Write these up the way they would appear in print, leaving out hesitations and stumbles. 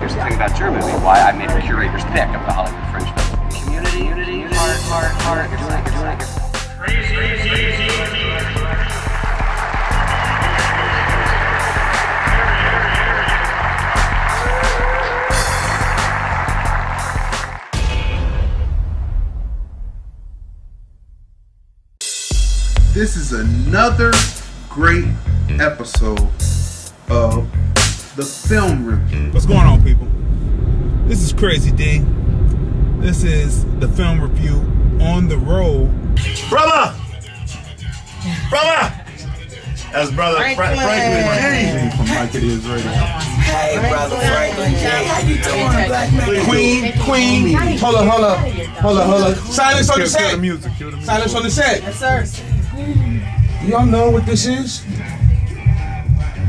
Here's the thing about your movie, why I made a curator's pick of the Hollywood Fringe Festival. Community, heart, you're doing it. This is another great episode of the Film Review. What's going on, people? This is Crayzon Deeyon. This is the Film Review on the road. Brother! That's brother Franklyn G. From Like It Is Radio. Hey, brother Franklyn G. How you doing, black man? Queen. Hold on. Silence on the Kill the set. music. Silence on the set. Yes, sir. Y'all know what this is?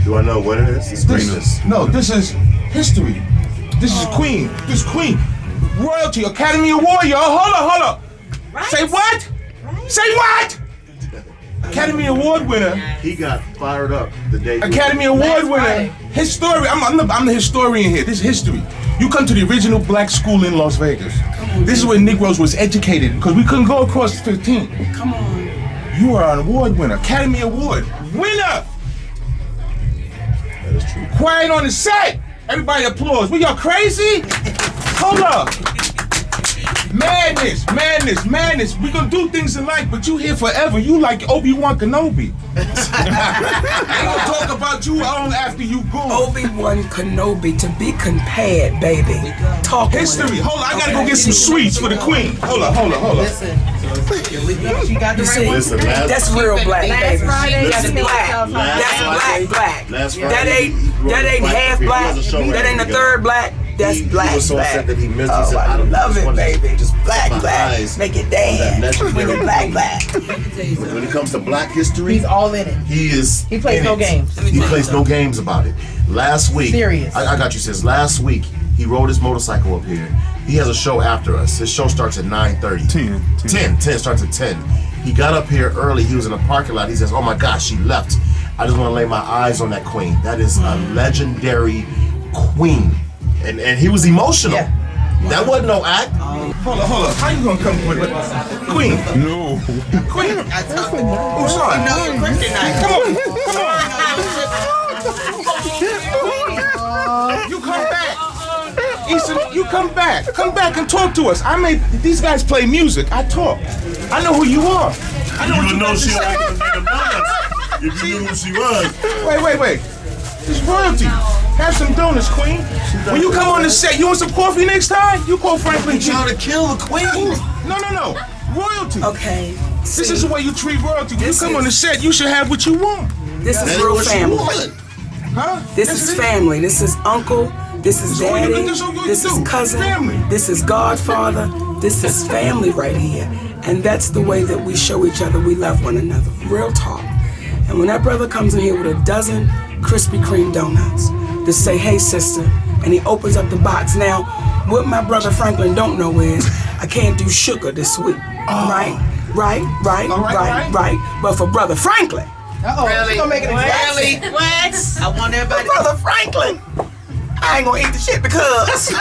Do I know what it is? It's greatness. No, this is history. This is Queen. This is Queen. Royalty, Academy Award, y'all. Hold up. Right. Say what? Right. Say what? Academy Award winner. He got fired up the day. Academy Award winner. Historian. I'm the historian here. This is history. You come to the original black school in Las Vegas. This is where Negroes was educated because we couldn't go across 15. Come on. You are an award winner. Academy Award winner. That is true. Quiet on the set. Everybody applause. We y'all crazy? Hold up. Madness. We gonna do things in life, but you here forever. You like Obi-Wan Kenobi. They gonna talk about you long after you go. Obi-Wan Kenobi to be compared, baby. Talk History. Hold on, I gotta go get some sweets for the queen. Hold up. Listen, you got the You right see, one. Listen, that's real black, baby. Friday, That's black. That's black. Last Friday, That ain't half black. That ain't a third black. That's black. He was so upset that he missed. He Oh, said, I love it, want to baby. just Black. my eyes Make it on that dance. When legendary you black. When it comes to black history, He's all in it. he is. He plays in no it. games. He plays no games about it. Last week, Serious. I got you, sis. Last week, he rode his motorcycle up here. He has a show after us. His show starts at 9:30. 10 starts at 10. He got up here early. He was in a parking lot. He says, "Oh my gosh, she left. I just want to lay my eyes on that queen. That is a legendary queen." And he was emotional. Yeah. That wasn't no act. Hold up. How you gonna come with it? Queen. No. Queen. Oh, sorry. Come on. You come back. Easton, you come back. Come back and talk to us. These guys play music. I talk. I know who you are. I know You what would know got to she was say. like a donuts if you knew who she was. Wait. It's royalty. Have some donuts, Queen. When you come on the set, you want some coffee next time? You call Franklyn G. Trying to kill the queen. No. Royalty. Okay. This is the way you treat royalty. When you come on the set, you should have what you want. This That is ain't real what she family. wanted. Huh? This is family. This is uncle. This is So what you daddy. do? So what you This do? is cousin. Family. This is godfather. This is family right here. And that's the way that we show each other we love one another. Real talk. And when that brother comes in here with a dozen Krispy Kreme donuts to say, "Hey, sister," and he opens up the box. Now, what my brother Franklyn don't know is I can't do sugar this week. Right. But for brother Franklyn, Really? Gonna make it Really? What? I want everybody. brother Franklyn, I ain't gonna eat the shit because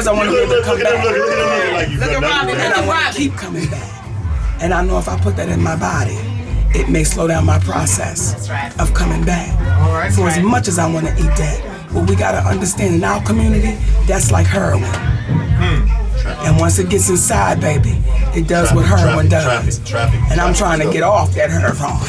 I want to be able to come back. Look at him like you Look at Robbie. And I want to keep coming back. And I know if I put that in my body, it may slow down my process of coming back. For as much as I want to eat that, what we gotta understand in our community, that's like heroin. And once it gets inside, baby, it does what heroin does. And I'm trying to get off that heroin.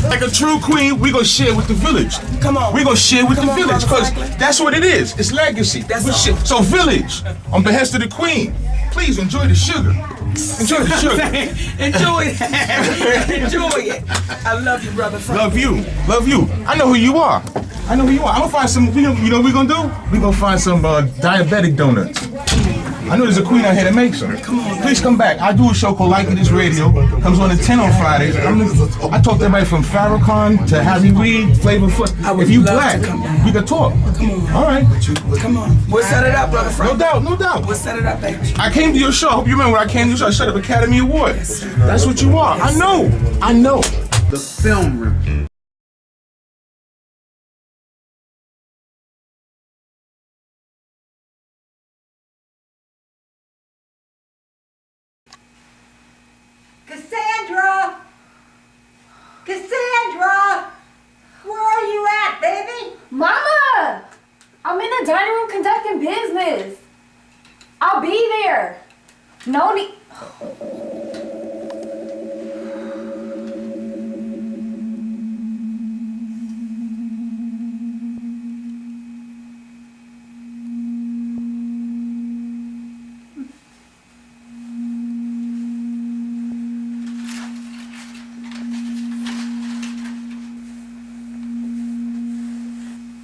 Like a true queen, we gonna share with the village. Come on. We gonna share with Come the on, village, Brother because Franklin. that's what it is. It's legacy. That's We all. share. So village, on behest of the queen, please enjoy the sugar. Enjoy the sugar. Enjoy it. Enjoy it. I love you, brother Franklin. Love you. I know who you are. I'm gonna find some, you know what we gonna do? We gonna find some diabetic donuts. I know there's a queen out here that makes them. Please come back. I do a show called Like It Is Radio. Comes on at 10 on Fridays. I talk to everybody from Farrakhan to Harry Reid, Flavor Flav. I would If you love black, to come back. we can talk. Come on. All right. Come on. We'll set it up, brother No Franklin. doubt. We'll set it up, baby. I came to your show. I hope you remember when I came to your show. I shut up Academy Award. That's what you are. I know. The Film Review. Cassandra! Cassandra! Where are you at, baby? Mama! I'm in the dining room conducting business. I'll be there. No need.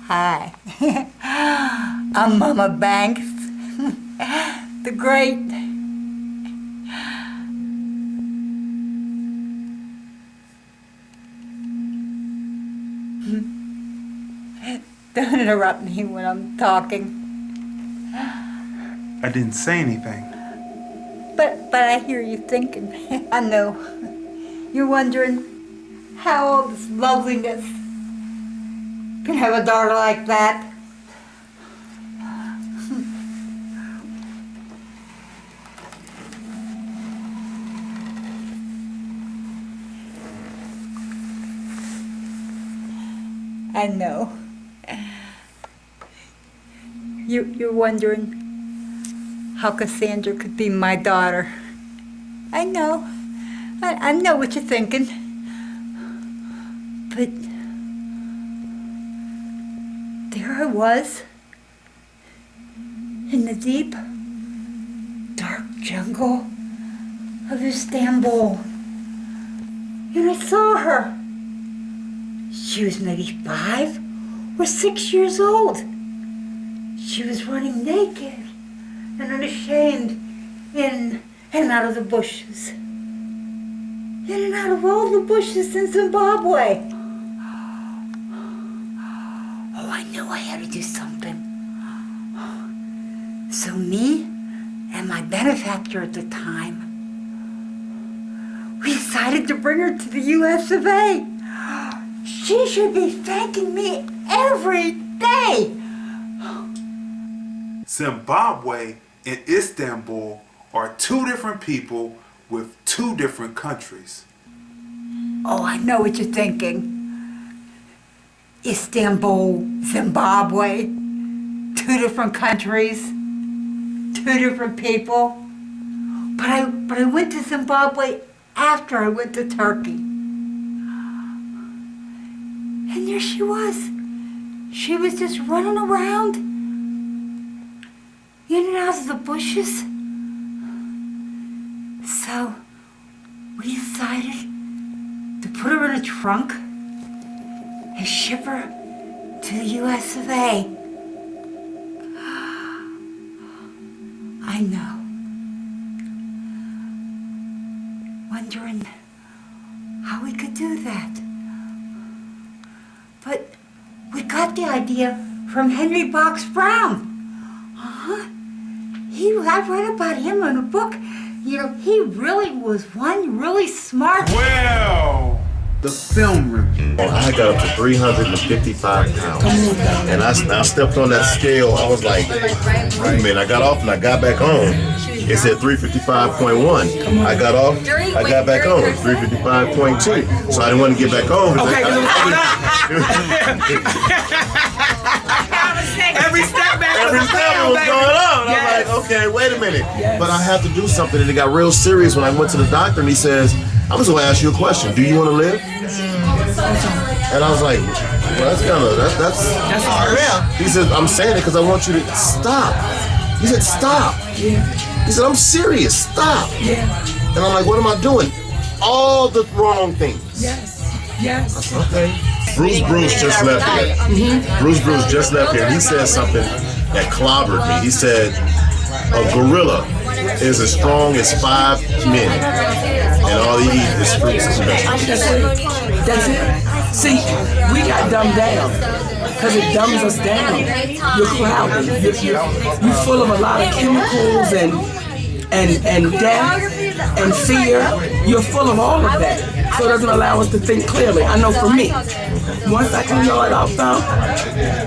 Hi. I'm Mama Banks, the great. Don't interrupt me when I'm talking. I didn't say anything. But I hear you thinking. I know. You're wondering how all this loveliness can have a daughter like that. I know. You're wondering how Cassandra could be my daughter. I know. I know what you're thinking. But there I was, in the deep, dark jungle of Istanbul. And I saw her. She was maybe 5 or 6 years old. She was running naked and unashamed in and out of the bushes. In and out of all the bushes in Zimbabwe. Oh, I knew I had to do something. So me and my benefactor at the time, we decided to bring her to the US of A. She should be thanking me every day. Zimbabwe and Istanbul are 2 different people with 2 different countries. Oh, I know what you're thinking. Istanbul, Zimbabwe, 2 different countries, 2 different people. But I went to Zimbabwe after I went to Turkey. And there she was. She was just running around, in and out of the bushes. So we decided to put her in a trunk and ship her to the US of A. I know. Wondering how we could do that. But we got the idea from Henry Box Brown. I read about him in a book. You know, he really was one really smart. Well, the film review. I got up to 355 pounds. And I stepped on that scale. I was like, wait a minute. I got off and I got back on. It said 355.1. I got off, I got back on, 355.2. So I didn't want to get back on. Okay, every step back. Every step was going on. Yes. I'm like, okay, wait a minute. Yes. But I have to do something. And it got real serious when I went to the doctor and he says, I'm just going to ask you a question. Do you want to live? And I was like, well, that's real. He said, I'm saying it because I want you to stop. He said, stop. Yeah. He said, I'm serious. Stop. Yeah. And I'm like, what am I doing? All the wrong things. Yes. Yes. I said, okay. Bruce just left here. Mm-hmm. Bruce just left here. And he said something that clobbered me. He said, a gorilla is as strong as 5 men. And all they eat is fruits and vegetables. That's it. See, we got dumbed down. Because it dumbs us down. You're cloudy. You're full of a lot of chemicals and death and fear. You're full of all of that. So it doesn't allow us to think clearly. I know for me, once I can know it all down,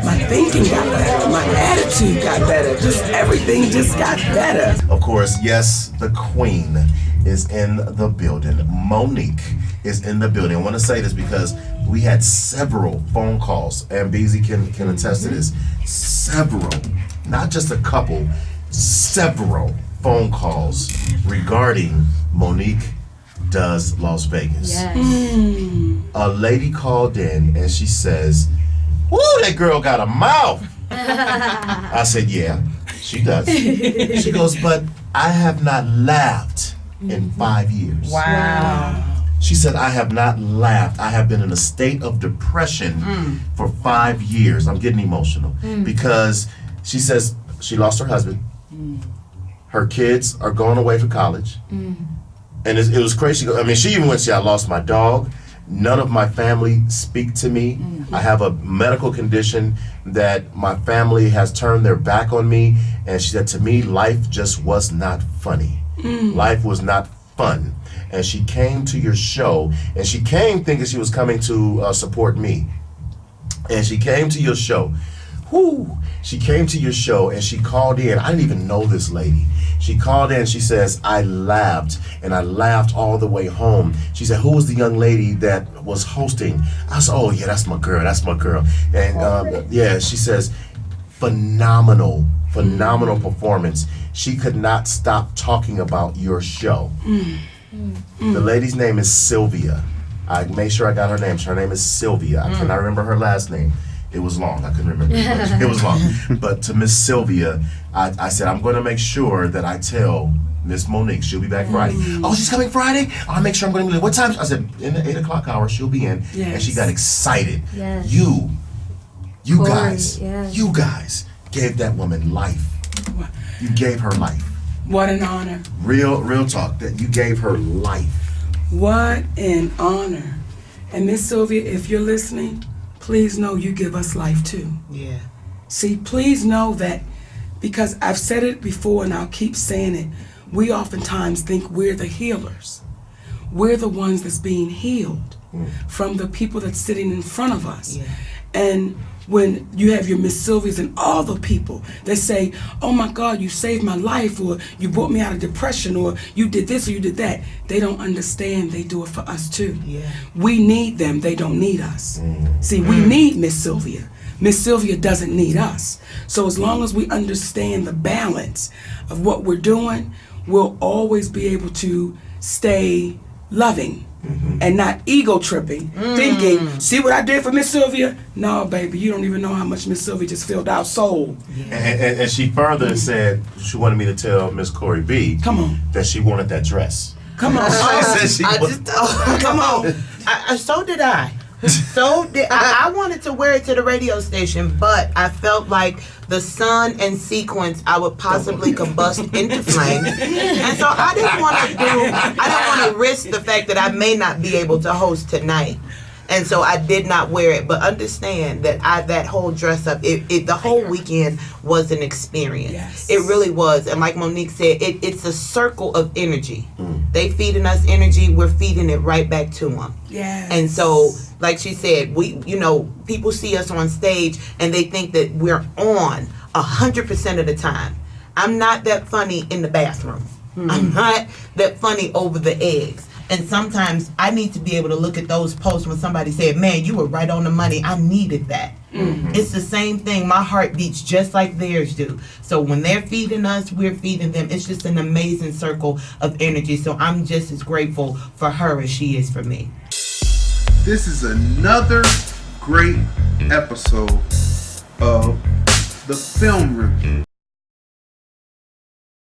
my thinking got better. My attitude got better. Just everything just got better. Of course, yes, the queen. is in the building. Monique is in the building. I want to say this because we had several phone calls, and BZ can attest to this. Several, not just a couple, several phone calls regarding Monique Does Las Vegas. Yes. A lady called in and she says, "Woo, that girl got a mouth." I said, "Yeah, she does." She goes, "But I have not laughed in 5 years." Wow. She said, "I have not laughed. I have been in a state of depression for 5 years." I'm getting emotional because she says she lost her husband. Her kids are going away for college. And it was crazy. I mean, she even went, "I lost my dog. None of my family speak to me. I have a medical condition that my family has turned their back on me." And she said, "To me, life just was not funny. Life was not fun." And she came to your show, and she came thinking she was coming to support me. And she came to your show. Whoo! She came to your show and she called in. I didn't even know this lady. She called in, she says, "I laughed, and I laughed all the way home." She said, "Who was the young lady that was hosting?" I said, "Oh yeah, that's my girl, that's my girl." And yeah, she says, phenomenal performance. She could not stop talking about your show. The lady's name is Sylvia. I made sure I got her name. Her name is Sylvia. I cannot remember her last name. It was long. I couldn't remember it much. It was long. But to Miss Sylvia, I said, I'm going to make sure that I tell Miss Monique she'll be back Friday. "Oh, she's coming Friday? I'll make sure I'm going to be there. What time?" I said, "In the 8 o'clock hour, she'll be in." Yes. And she got excited. Yes. You Correy, guys, yes. you guys gave that woman life. You gave her life. What an honor. Real talk, that you gave her life. What an honor. And Miss Sylvia, if you're listening, please know you give us life too. Yeah. See, please know that, because I've said it before and I'll keep saying it, we oftentimes think we're the healers. We're the ones that's being healed from the people that's sitting in front of us. Yeah. And when you have your Miss Sylvias and all the people that say, "Oh my God, you saved my life," or "You brought me out of depression," or "You did this," or "You did that," they don't understand they do it for us too. Yeah. We need them, they don't need us. See, we need Miss Sylvia. Miss Sylvia doesn't need us. So as long as we understand the balance of what we're doing, we'll always be able to stay loving and not ego tripping, thinking, "See what I did for Miss Sylvia?" No, baby, you don't even know how much Miss Sylvia just filled our soul. And she further said she wanted me to tell Miss Corey B. Come on. that she wanted that dress. Come on. She said she I wanted. just Come on. so did I. So did I wanted to wear it to the radio station, but I felt like the sun and sequence I would possibly combust into flames, and so I didn't want to risk the fact that I may not be able to host tonight. And so I did not wear it, but understand that that whole dress up, the whole weekend was an experience. Yes. It really was. And like Monique said, it's a circle of energy. They feeding us energy, we're feeding it right back to them. Yes. And so, like she said, people see us on stage and they think that we're on 100% of the time. I'm not that funny in the bathroom. I'm not that funny over the eggs. And sometimes I need to be able to look at those posts when somebody said, "Man, you were right on the money. I needed that." It's the same thing. My heart beats just like theirs do. So when they're feeding us, we're feeding them. It's just an amazing circle of energy. So I'm just as grateful for her as she is for me. This is another great episode of the Film Review.